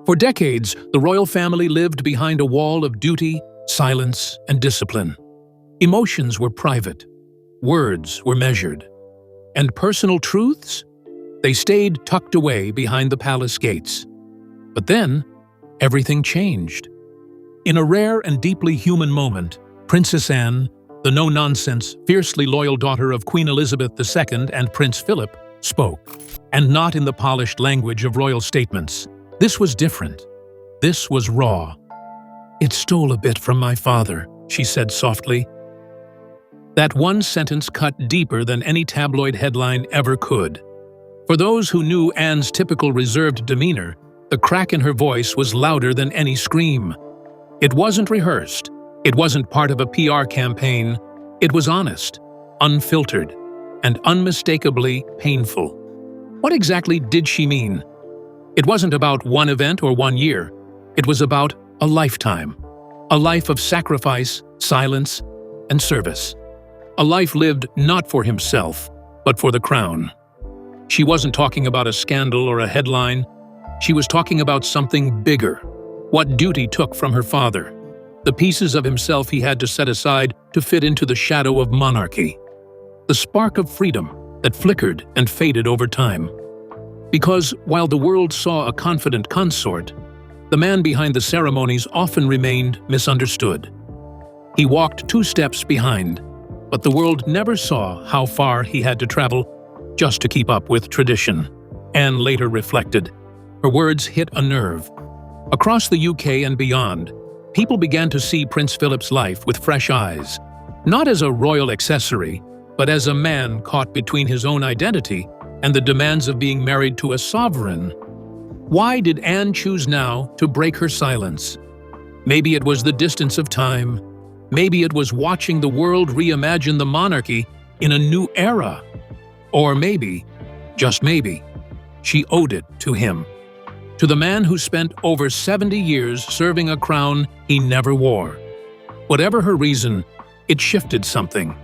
For decades, the royal family lived behind a wall of duty, silence, and discipline. Emotions were private, words were measured, and personal truths? They stayed tucked away behind the palace gates. But then, everything changed. In a rare and deeply human moment, Princess Anne, the no-nonsense, fiercely loyal daughter of Queen Elizabeth II and Prince Philip, spoke, and not in the polished language of royal statements. This was different. This was raw. "It stole a bit from my father," she said softly. That one sentence cut deeper than any tabloid headline ever could. For those who knew Anne's typical reserved demeanor, the crack in her voice was louder than any scream. It wasn't rehearsed. It wasn't part of a PR campaign. It was honest, unfiltered, and unmistakably painful. What exactly did she mean? It wasn't about one event or one year. It was about a lifetime. A life of sacrifice, silence, and service. A life lived not for himself, but for the crown. She wasn't talking about a scandal or a headline. She was talking about something bigger. What duty took from her father. The pieces of himself he had to set aside to fit into the shadow of monarchy. The spark of freedom that flickered and faded over time. Because while the world saw a confident consort, the man behind the ceremonies often remained misunderstood. He walked 2 steps behind, but the world never saw how far he had to travel just to keep up with tradition. Anne later reflected. Her words hit a nerve. Across the UK and beyond, people began to see Prince Philip's life with fresh eyes, not as a royal accessory, but as a man caught between his own identity and the demands of being married to a sovereign. Why did Anne choose now to break her silence? Maybe it was the distance of time. Maybe it was watching the world reimagine the monarchy in a new era. Or maybe, just maybe, she owed it to him. To the man who spent over 70 years serving a crown he never wore. Whatever her reason, it shifted something.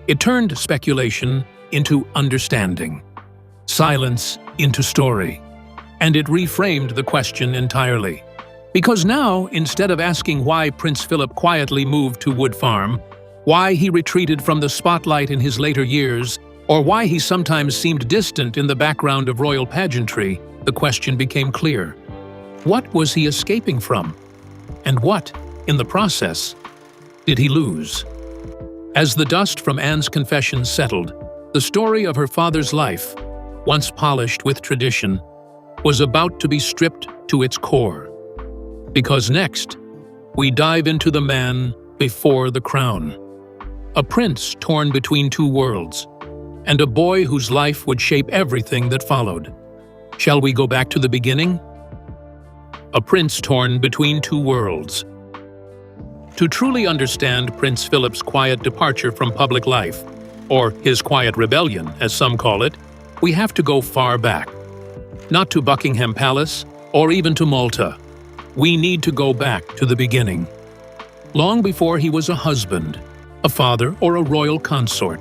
It turned speculation into understanding. Silence into story. And it reframed the question entirely. Because now, instead of asking why Prince Philip quietly moved to Wood Farm, why he retreated from the spotlight in his later years, or why he sometimes seemed distant in the background of royal pageantry, the question became clear. What was he escaping from? And what, in the process, did he lose? As the dust from Anne's confession settled, the story of her father's life, once polished with tradition, was about to be stripped to its core. Because next, we dive into the man before the crown. A prince torn between 2 worlds, and a boy whose life would shape everything that followed. Shall we go back to the beginning? A prince torn between 2 worlds. To truly understand Prince Philip's quiet departure from public life, or his quiet rebellion, as some call it, we have to go far back. Not to Buckingham Palace, or even to Malta. We need to go back to the beginning. Long before he was a husband, a father, or a royal consort.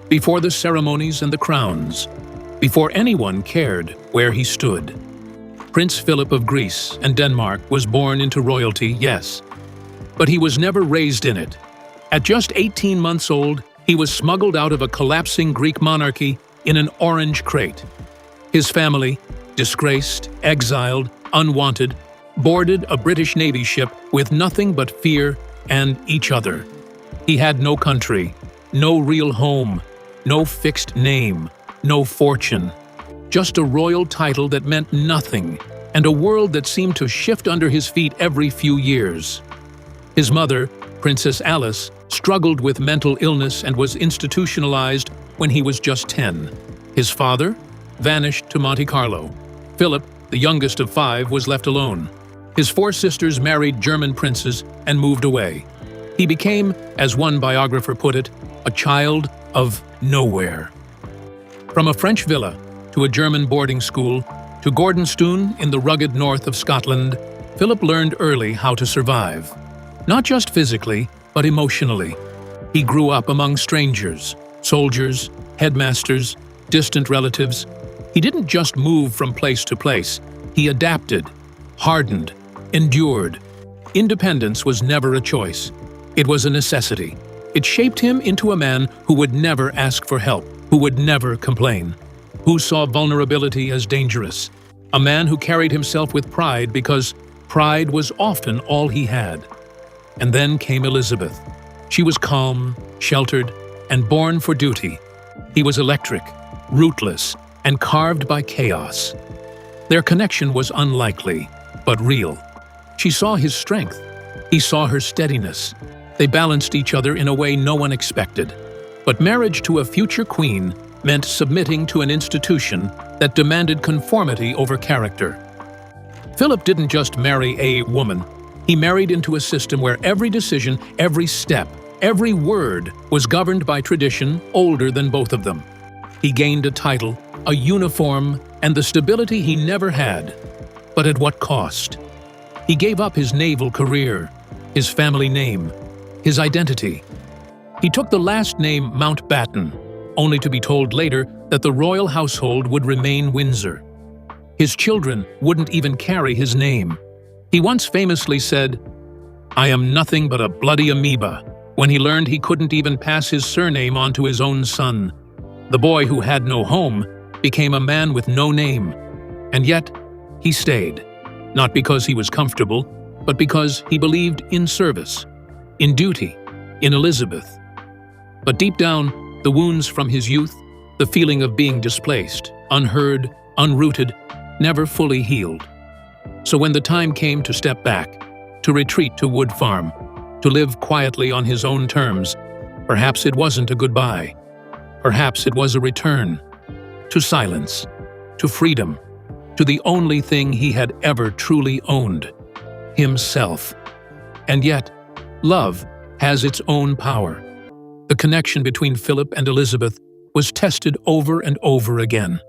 Before the ceremonies and the crowns. Before anyone cared where he stood. Prince Philip of Greece and Denmark was born into royalty, yes. But he was never raised in it. At just 18 months old, he was smuggled out of a collapsing Greek monarchy in an orange crate. His family, disgraced, exiled, unwanted, boarded a British Navy ship with nothing but fear and each other. He had no country, no real home, no fixed name, no fortune. Just a royal title that meant nothing, and a world that seemed to shift under his feet every few years. His mother, Princess Alice, struggled with mental illness and was institutionalized when he was just 10. His father vanished to Monte Carlo. Philip, the youngest of 5, was left alone. His 4 sisters married German princes and moved away. He became, as one biographer put it, a child of nowhere. From a French villa to a German boarding school to Gordonstoun in the rugged north of Scotland, Philip learned early how to survive. Not just physically, but emotionally. He grew up among strangers, soldiers, headmasters, distant relatives. He didn't just move from place to place. He adapted. hardened, endured. Independence was never a choice. It was a necessity. It shaped him into a man who would never ask for help, who would never complain, who saw vulnerability as dangerous, a man who carried himself with pride because pride was often all he had. And then came Elizabeth. She was calm, sheltered, and born for duty. He was electric, rootless, and carved by chaos. Their connection was unlikely, but real. She saw his strength. He saw her steadiness. They balanced each other in a way no one expected. But marriage to a future queen meant submitting to an institution that demanded conformity over character. Philip didn't just marry a woman. He married into a system where every decision, every step, every word was governed by tradition older than both of them. He gained a title, a uniform, and the stability he never had. But at what cost? He gave up his naval career, his family name, his identity. He took the last name Mountbatten, only to be told later that the royal household would remain Windsor. His children wouldn't even carry his name. He once famously said, "I am nothing but a bloody amoeba," when he learned he couldn't even pass his surname on to his own son. The boy who had no home became a man with no name. And yet, he stayed. Not because he was comfortable, but because he believed in service, in duty, in Elizabeth. But deep down, the wounds from his youth, the feeling of being displaced, unheard, unrooted, never fully healed. So when the time came to step back, to retreat to Wood Farm, to live quietly on his own terms, perhaps it wasn't a goodbye. Perhaps it was a return. To silence, to freedom, to the only thing he had ever truly owned, himself. And yet, love has its own power. The connection between Philip and Elizabeth was tested over and over again,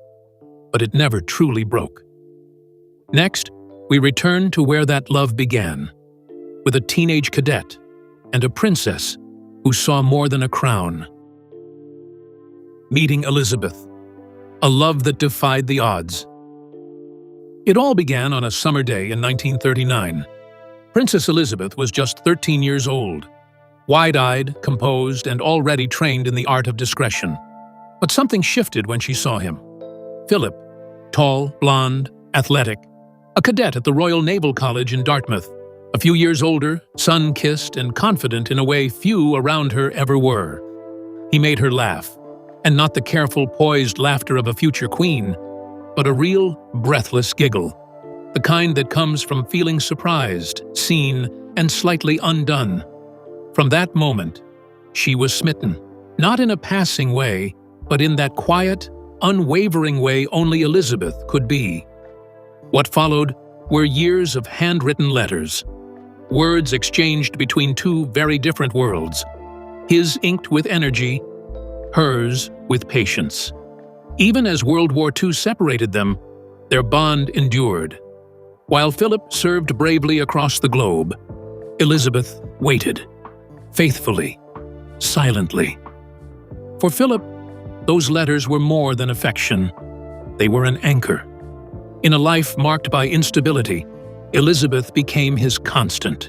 but it never truly broke. Next, we return to where that love began, with a teenage cadet and a princess who saw more than a crown. Meeting Elizabeth, a love that defied the odds. It all began on a summer day in 1939. Princess Elizabeth was just 13 years old, wide-eyed, composed, and already trained in the art of discretion. But something shifted when she saw him. Philip, tall, blonde, athletic, a cadet at the Royal Naval College in Dartmouth, a few years older, sun-kissed, and confident in a way few around her ever were. He made her laugh, and not the careful, poised laughter of a future queen, but a real, breathless giggle, the kind that comes from feeling surprised, seen, and slightly undone. From that moment, she was smitten, not in a passing way, but in that quiet, unwavering way only Elizabeth could be. What followed were years of handwritten letters, words exchanged between two very different worlds, his inked with energy, hers with patience. Even as World War II separated them, their bond endured. While Philip served bravely across the globe, Elizabeth waited, faithfully, silently. For Philip, those letters were more than affection. They were an anchor. In a life marked by instability, Elizabeth became his constant,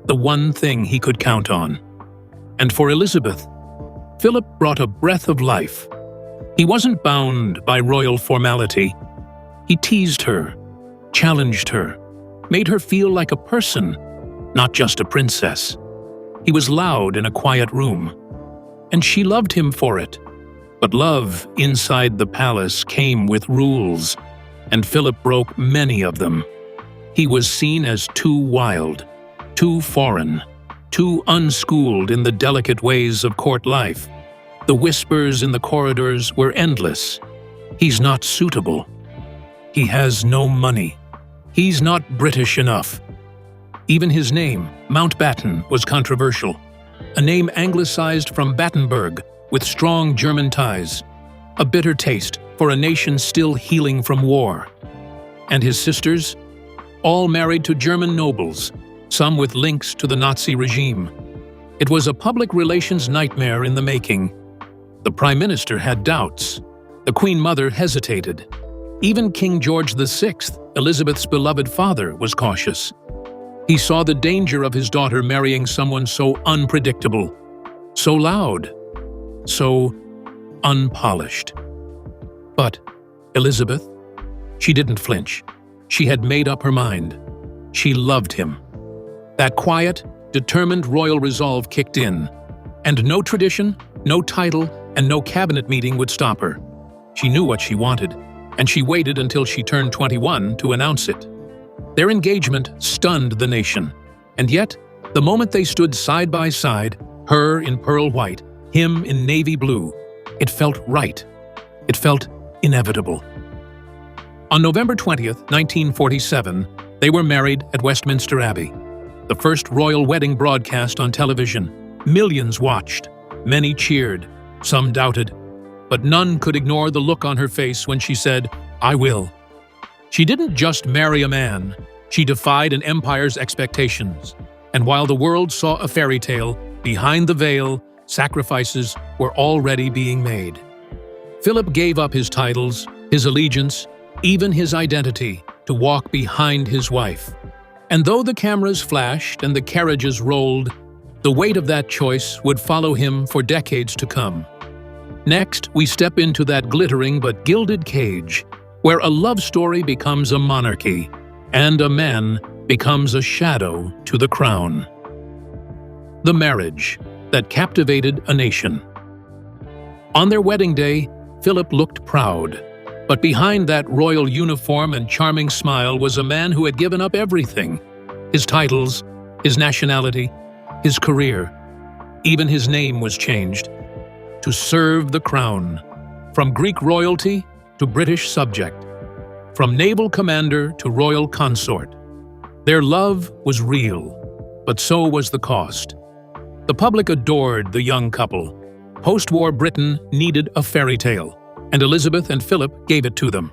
the one thing he could count on. And for Elizabeth, Philip brought a breath of life. He wasn't bound by royal formality. He teased her, challenged her, made her feel like a person, not just a princess. He was loud in a quiet room, and she loved him for it. But love inside the palace came with rules, and Philip broke many of them. He was seen as too wild, too foreign, too unschooled in the delicate ways of court life. The whispers in the corridors were endless. He's not suitable. He has no money. He's not British enough. Even his name, Mountbatten, was controversial. A name anglicized from Battenberg, with strong German ties. A bitter taste for a nation still healing from war. And his sisters? All married to German nobles, some with links to the Nazi regime. It was a public relations nightmare in the making. The Prime Minister had doubts. The Queen Mother hesitated. Even King George VI, Elizabeth's beloved father was cautious. He saw the danger of his daughter marrying someone so unpredictable, so loud, so unpolished. But Elizabeth, she didn't flinch. She had made up her mind. She loved him. That quiet, determined royal resolve kicked in, and no tradition, no title, and no cabinet meeting would stop her. She knew what she wanted, and she waited until she turned 21 to announce it. Their engagement stunned the nation, and yet, the moment they stood side by side, her in pearl white, him in navy blue, it felt right. It felt inevitable. On November 20th, 1947, they were married at Westminster Abbey. The first royal wedding broadcast on television. Millions watched. Many cheered. Some doubted. But none could ignore the look on her face when she said, "I will." She didn't just marry a man. She defied an empire's expectations. And while the world saw a fairy tale, behind the veil, sacrifices were already being made. Philip gave up his titles, his allegiance, even his identity, to walk behind his wife. And though the cameras flashed and the carriages rolled, the weight of that choice would follow him for decades to come. Next, we step into that glittering but gilded cage, where a love story becomes a monarchy, and a man becomes a shadow to the crown. The marriage that captivated a nation. On their wedding day, Philip looked proud. But behind that royal uniform and charming smile was a man who had given up everything. His titles, his nationality, his career. Even his name was changed. To serve the crown. From Greek royalty to British subject. From naval commander to royal consort. Their love was real, but so was the cost. The public adored the young couple. Post-war Britain needed a fairy tale, and Elizabeth and Philip gave it to them.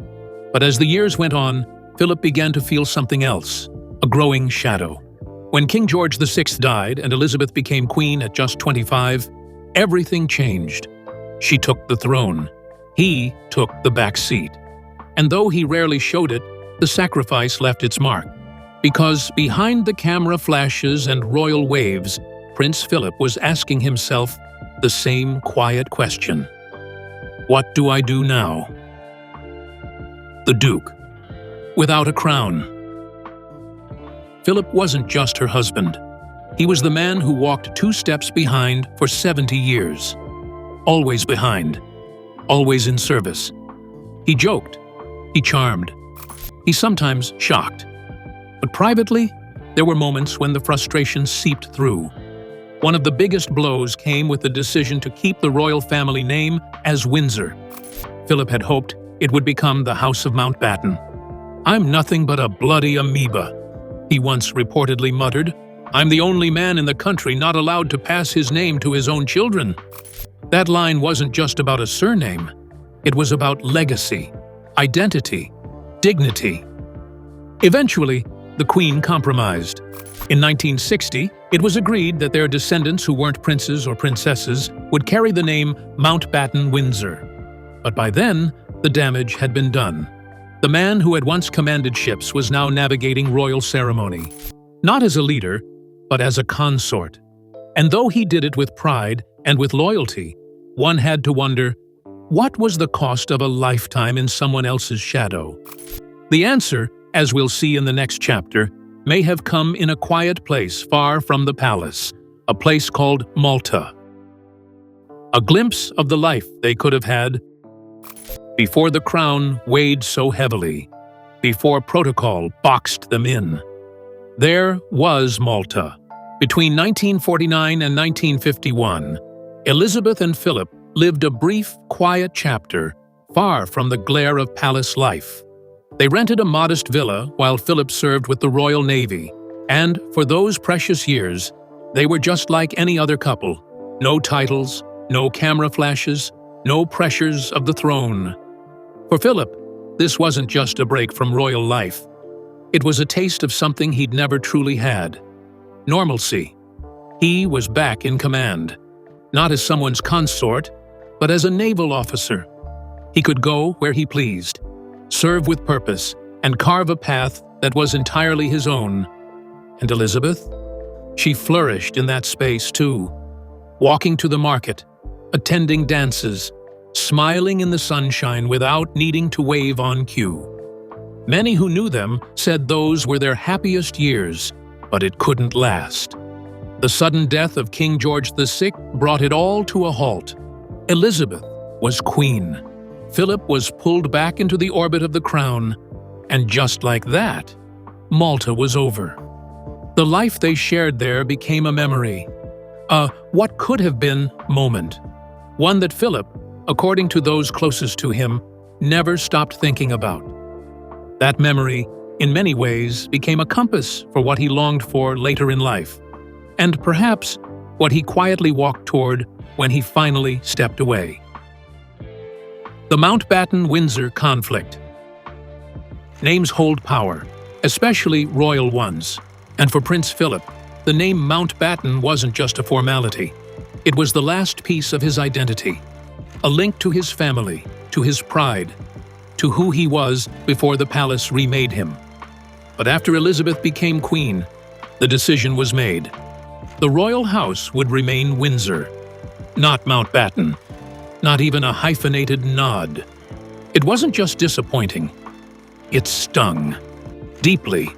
But as the years went on, Philip began to feel something else, a growing shadow. When King George VI died and Elizabeth became queen at just 25, everything changed. She took the throne. He took the back seat. And though he rarely showed it, the sacrifice left its mark. Because behind the camera flashes and royal waves, Prince Philip was asking himself the same quiet question. What do I do now? The Duke, without a crown. Philip wasn't just her husband. He was the man who walked 2 steps behind for 70 years. Always behind. Always in service. He joked. He charmed. He sometimes shocked. But privately, there were moments when the frustration seeped through. One of the biggest blows came with the decision to keep the royal family name as Windsor. Philip had hoped it would become the House of Mountbatten. "I'm nothing but a bloody amoeba," he once reportedly muttered. "I'm the only man in the country not allowed to pass his name to his own children." That line wasn't just about a surname. It was about legacy, identity, dignity. Eventually, the Queen compromised. In 1960, it was agreed that their descendants who weren't princes or princesses would carry the name Mountbatten Windsor. But by then, the damage had been done. The man who had once commanded ships was now navigating royal ceremony. Not as a leader, but as a consort. And though he did it with pride and with loyalty, one had to wonder, what was the cost of a lifetime in someone else's shadow? The answer, as we'll see in the next chapter, may have come in a quiet place far from the palace, a place called Malta. A glimpse of the life they could have had before the crown weighed so heavily, before protocol boxed them in. There was Malta. Between 1949 and 1951, Elizabeth and Philip lived a brief, quiet chapter far from the glare of palace life. They rented a modest villa while Philip served with the Royal Navy, and for those precious years, they were just like any other couple. No titles, no camera flashes, no pressures of the throne. For Philip, this wasn't just a break from royal life. It was a taste of something he'd never truly had. Normalcy. He was back in command. Not as someone's consort, but as a naval officer. He could go where he pleased, serve with purpose, and carve a path that was entirely his own. And Elizabeth? She flourished in that space too, walking to the market, attending dances, smiling in the sunshine without needing to wave on cue. Many who knew them said those were their happiest years, but it couldn't last. The sudden death of King George VI brought it all to a halt. Elizabeth was queen. Philip was pulled back into the orbit of the crown, and just like that, Malta was over. The life they shared there became a memory, a what could have been moment, one that Philip, according to those closest to him, never stopped thinking about. That memory, in many ways, became a compass for what he longed for later in life, and perhaps what he quietly walked toward when he finally stepped away. The Mountbatten-Windsor conflict. Names hold power, especially royal ones, and for Prince Philip, the name Mountbatten wasn't just a formality. It was the last piece of his identity, a link to his family, to his pride, to who he was before the palace remade him. But after Elizabeth became queen, the decision was made. The royal house would remain Windsor, not Mountbatten, not even a hyphenated nod. It wasn't just disappointing. It stung. Deeply.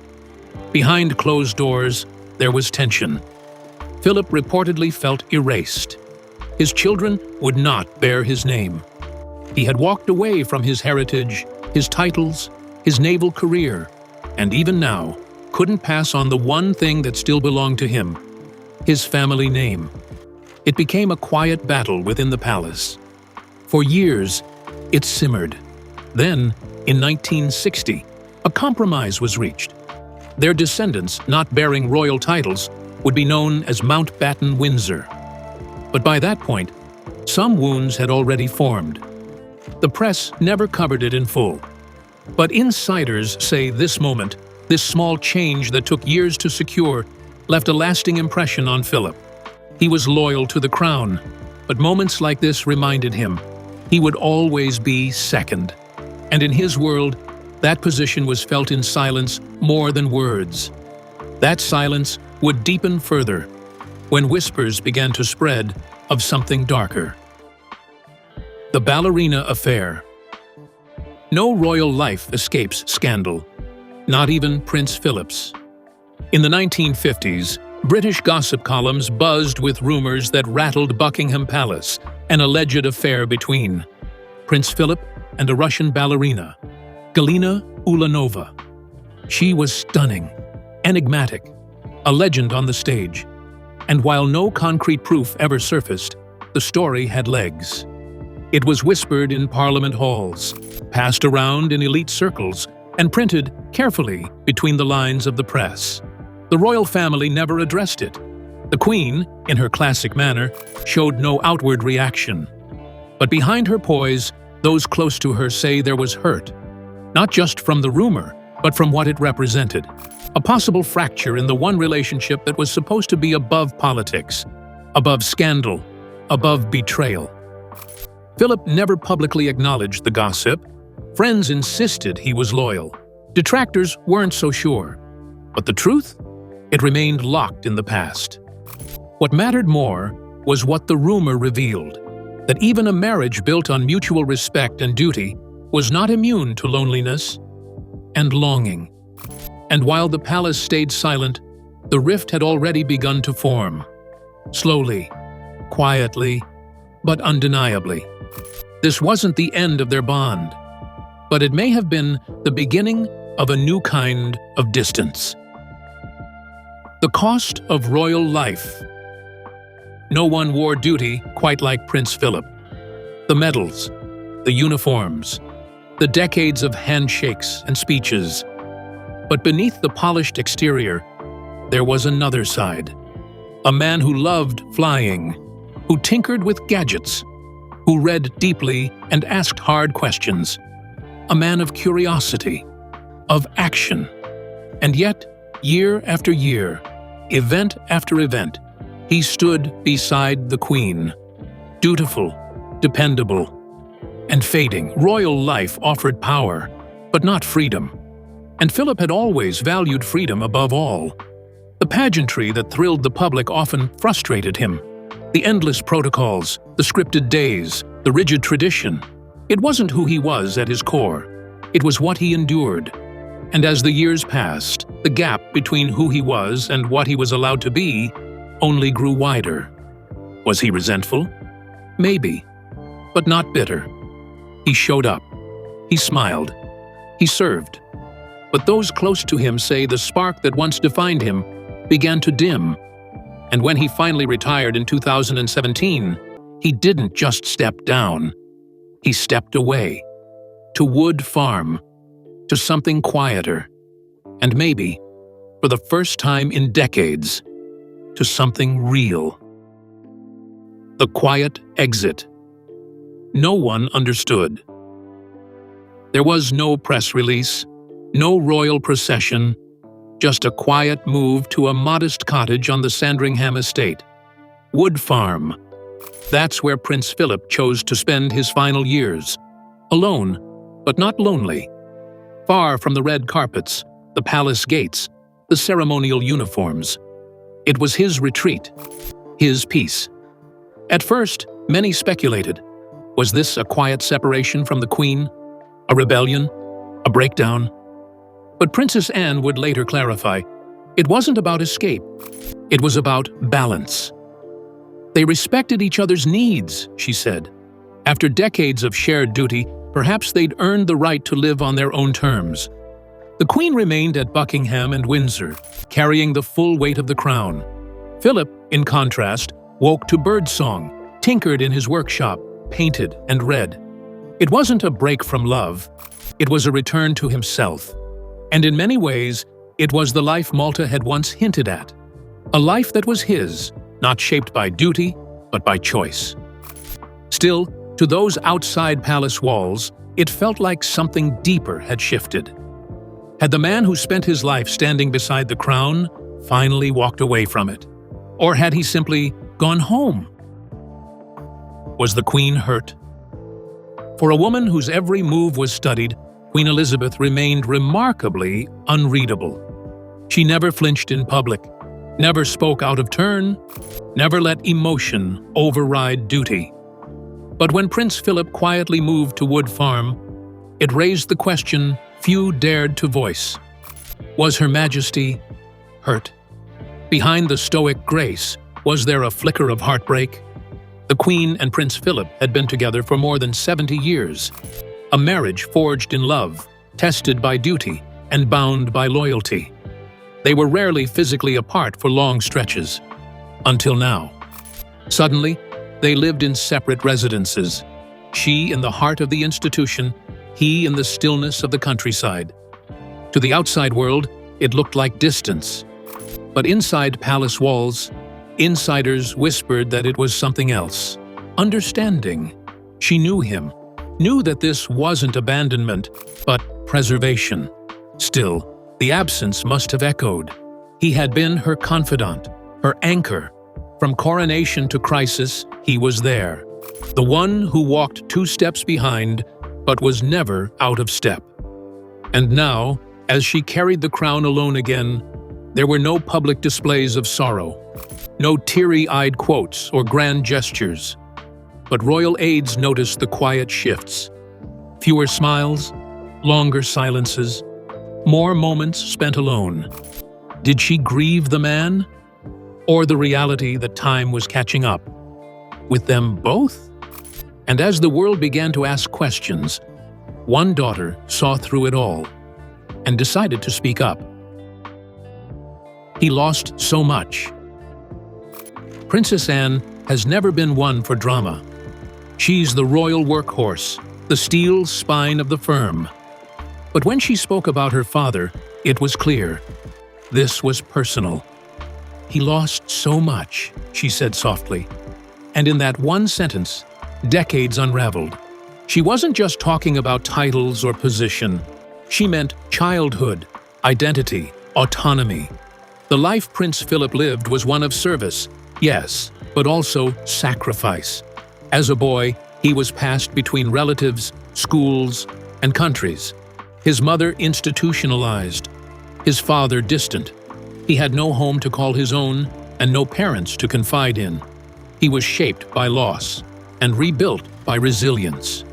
Behind closed doors, there was tension. Philip reportedly felt erased. His children would not bear his name. He had walked away from his heritage, his titles, his naval career, and even now couldn't pass on the one thing that still belonged to him, his family name. It became a quiet battle within the palace. For years, it simmered. Then, in 1960, a compromise was reached. Their descendants, not bearing royal titles, would be known as Mountbatten-Windsor. But by that point, some wounds had already formed. The press never covered it in full. But insiders say this moment, this small change that took years to secure, left a lasting impression on Philip. He was loyal to the crown, but moments like this reminded him he would always be second. And in his world, that position was felt in silence more than words. That silence would deepen further when whispers began to spread of something darker. The ballerina affair. No royal life escapes scandal, not even Prince Philip's. In the 1950s, British gossip columns buzzed with rumors that rattled Buckingham Palace, an alleged affair between Prince Philip and a Russian ballerina, Galina Ulanova. She was stunning, enigmatic, a legend on the stage. And while no concrete proof ever surfaced, the story had legs. It was whispered in Parliament halls, passed around in elite circles, and printed carefully between the lines of the press. The royal family never addressed it. The Queen, in her classic manner, showed no outward reaction. But behind her poise, those close to her say there was hurt, not just from the rumor, but from what it represented. A possible fracture in the one relationship that was supposed to be above politics, above scandal, above betrayal. Philip never publicly acknowledged the gossip. Friends insisted he was loyal. Detractors weren't so sure. But the truth? It remained locked in the past. What mattered more was what the rumor revealed, that even a marriage built on mutual respect and duty was not immune to loneliness and longing. And while the palace stayed silent, the rift had already begun to form. Slowly, quietly, but undeniably. This wasn't the end of their bond, but it may have been the beginning of a new kind of distance. The cost of royal life. No one wore duty quite like Prince Philip. The medals, the uniforms, the decades of handshakes and speeches. But beneath the polished exterior, there was another side. A man who loved flying, who tinkered with gadgets, who read deeply and asked hard questions. A man of curiosity, of action. And yet, year after year, event after event, he stood beside the Queen. Dutiful, dependable, and fading. Royal life offered power, but not freedom. And Philip had always valued freedom above all. The pageantry that thrilled the public often frustrated him. The endless protocols, the scripted days, the rigid tradition. It wasn't who he was at his core. It was what he endured. And as the years passed, the gap between who he was and what he was allowed to be only grew wider. Was he resentful? Maybe, but not bitter. He showed up. He smiled. He served. But those close to him say the spark that once defined him began to dim. And when he finally retired in 2017, he didn't just step down. He stepped away. To Wood Farm. To something quieter. And maybe, for the first time in decades, to something real. The quiet exit. No one understood. There was no press release, no royal procession, just a quiet move to a modest cottage on the Sandringham estate. Wood Farm. That's where Prince Philip chose to spend his final years. Alone, but not lonely. Far from the red carpets, the palace gates, the ceremonial uniforms. It was his retreat, his peace. At first, many speculated. Was this a quiet separation from the Queen? A rebellion? A breakdown? But Princess Anne would later clarify, it wasn't about escape. It was about balance. They respected each other's needs, she said. After decades of shared duty, perhaps they'd earned the right to live on their own terms. The Queen remained at Buckingham and Windsor, carrying the full weight of the crown. Philip, in contrast, woke to birdsong, tinkered in his workshop, painted and read. It wasn't a break from love. It was a return to himself. And in many ways, it was the life Malta had once hinted at. A life that was his, not shaped by duty, but by choice. Still, to those outside palace walls, it felt like something deeper had shifted. Had the man who spent his life standing beside the crown finally walked away from it? Or had he simply gone home? Was the Queen hurt? For a woman whose every move was studied, Queen Elizabeth remained remarkably unreadable. She never flinched in public, never spoke out of turn, never let emotion override duty. But when Prince Philip quietly moved to Wood Farm, it raised the question few dared to voice. Was Her Majesty hurt? Behind the stoic grace, was there a flicker of heartbreak? The Queen and Prince Philip had been together for more than 70 years. A marriage forged in love, tested by duty, and bound by loyalty. They were rarely physically apart for long stretches. Until now. Suddenly, they lived in separate residences. She in the heart of the institution, he in the stillness of the countryside. To the outside world, it looked like distance. But inside palace walls, insiders whispered that it was something else. Understanding. She knew him, knew that this wasn't abandonment, but preservation. Still, the absence must have echoed. He had been her confidant, her anchor. From coronation to crisis, he was there. The one who walked 2 steps behind, but was never out of step. And now, as she carried the crown alone again, there were no public displays of sorrow, no teary-eyed quotes or grand gestures. But royal aides noticed the quiet shifts. Fewer smiles, longer silences, more moments spent alone. Did she grieve the man? Or the reality that time was catching up? With them both? And as the world began to ask questions, one daughter saw through it all and decided to speak up. He lost so much. Princess Anne has never been one for drama. She's the royal workhorse, the steel spine of the firm. But when she spoke about her father, it was clear. This was personal. He lost so much, she said softly. And in that one sentence, decades unraveled. She wasn't just talking about titles or position. She meant childhood, identity, autonomy. The life Prince Philip lived was one of service, yes, but also sacrifice. As a boy, he was passed between relatives, schools, and countries. His mother institutionalized, his father distant. He had no home to call his own and no parents to confide in. He was shaped by loss and rebuilt by resilience.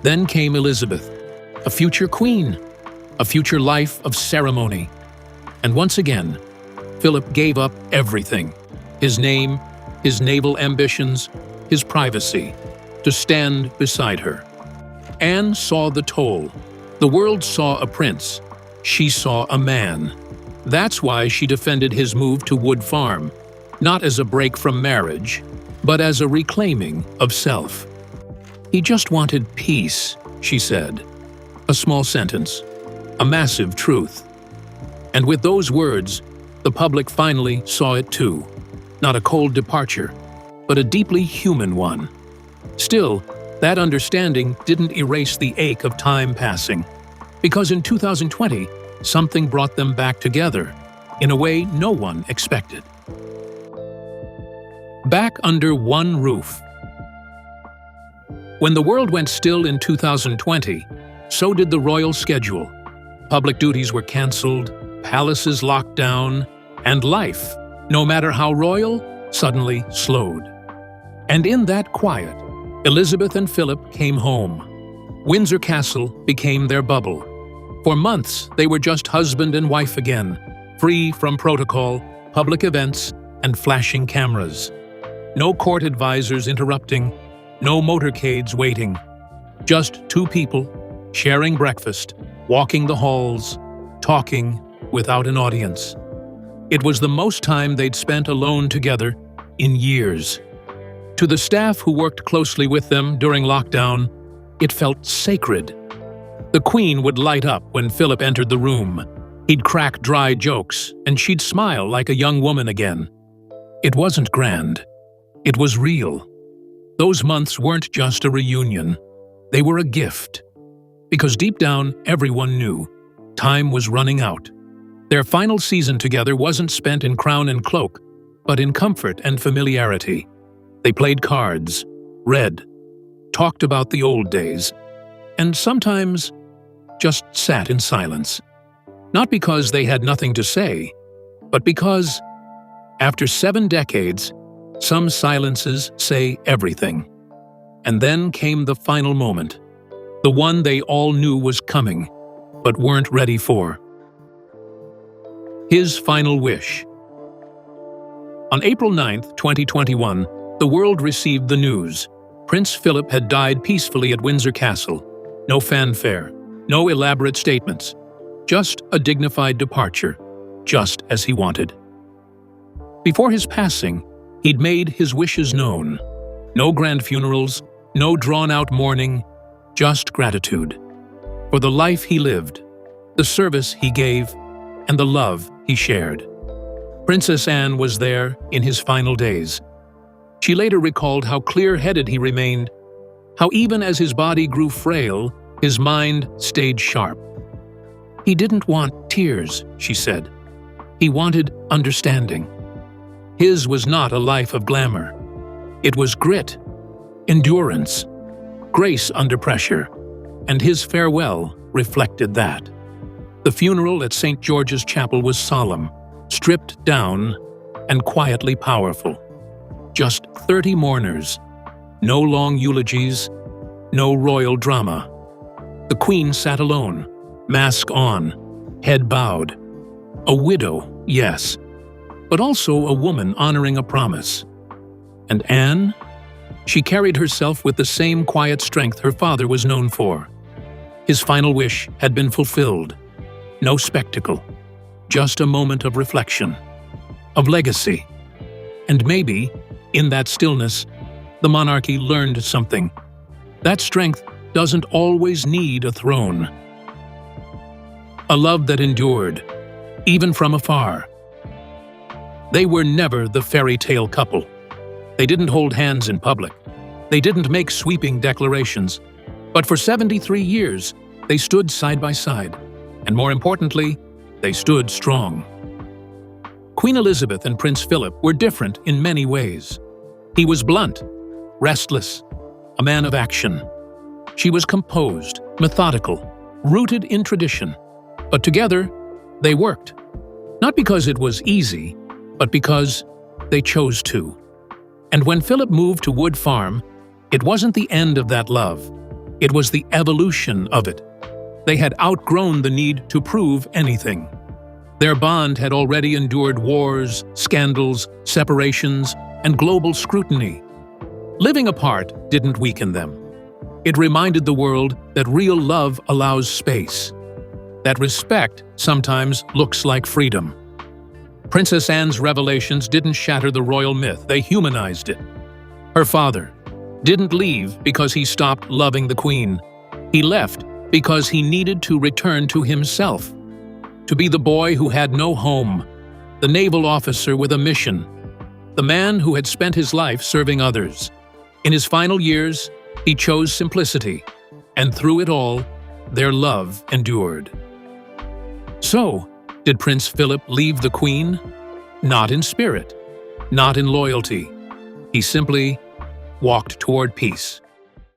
Then came Elizabeth, a future queen, a future life of ceremony. And once again, Philip gave up everything, his name, his naval ambitions, his privacy, to stand beside her. Anne saw the toll. The world saw a prince. She saw a man. That's why she defended his move to Wood Farm, not as a break from marriage, but as a reclaiming of self. He just wanted peace, she said. A small sentence, a massive truth. And with those words, the public finally saw it too. Not a cold departure, but a deeply human one. Still, that understanding didn't erase the ache of time passing, because in 2020, something brought them back together in a way no one expected. Back under one roof. When the world went still in 2020, so did the royal schedule. Public duties were cancelled, palaces locked down, and life, no matter how royal, suddenly slowed. And in that quiet, Elizabeth and Philip came home. Windsor Castle became their bubble. For months, they were just husband and wife again, free from protocol, public events, and flashing cameras. No court advisors interrupting, no motorcades waiting. Just two people, sharing breakfast, walking the halls, talking without an audience. It was the most time they'd spent alone together in years. To the staff who worked closely with them during lockdown, it felt sacred. The Queen would light up when Philip entered the room. He'd crack dry jokes, and she'd smile like a young woman again. It wasn't grand. It was real. Those months weren't just a reunion. They were a gift. Because deep down, everyone knew. Time was running out. Their final season together wasn't spent in crown and cloak, but in comfort and familiarity. They played cards, read, talked about the old days, and sometimes just sat in silence. Not because they had nothing to say, but because, after 7 decades, some silences say everything. And then came the final moment, the one they all knew was coming, but weren't ready for. His final wish. On April 9, 2021, the world received the news. Prince Philip had died peacefully at Windsor Castle. No fanfare, no elaborate statements. Just a dignified departure, just as he wanted. Before his passing, he'd made his wishes known. No grand funerals, no drawn-out mourning, just gratitude. For the life he lived, the service he gave, and the love he shared. Princess Anne was there in his final days. She later recalled how clear-headed he remained, how even as his body grew frail, his mind stayed sharp. He didn't want tears, she said. He wanted understanding. His was not a life of glamour. It was grit, endurance, grace under pressure, and his farewell reflected that. The funeral at St. George's Chapel was solemn, stripped down, and quietly powerful. Just 30 mourners, no long eulogies, no royal drama. The Queen sat alone, mask on, head bowed. A widow, yes, but also a woman honoring a promise. And Anne? She carried herself with the same quiet strength her father was known for. His final wish had been fulfilled. No spectacle, just a moment of reflection, of legacy. And maybe, in that stillness, the monarchy learned something. That strength doesn't always need a throne. A love that endured, even from afar. They were never the fairy tale couple. They didn't hold hands in public. They didn't make sweeping declarations. But for 73 years, they stood side by side. And more importantly, they stood strong. Queen Elizabeth and Prince Philip were different in many ways. He was blunt, restless, a man of action. She was composed, methodical, rooted in tradition. But together, they worked. Not because it was easy, but because they chose to. And when Philip moved to Wood Farm, it wasn't the end of that love. It was the evolution of it. They had outgrown the need to prove anything. Their bond had already endured wars, scandals, separations, and global scrutiny. Living apart didn't weaken them. It reminded the world that real love allows space, that respect sometimes looks like freedom. Princess Anne's revelations didn't shatter the royal myth, they humanized it. Her father didn't leave because he stopped loving the Queen. He left because he needed to return to himself, to be the boy who had no home, the naval officer with a mission, the man who had spent his life serving others. In his final years, he chose simplicity, and through it all, their love endured. So, did Prince Philip leave the Queen? Not in spirit, not in loyalty. He simply walked toward peace.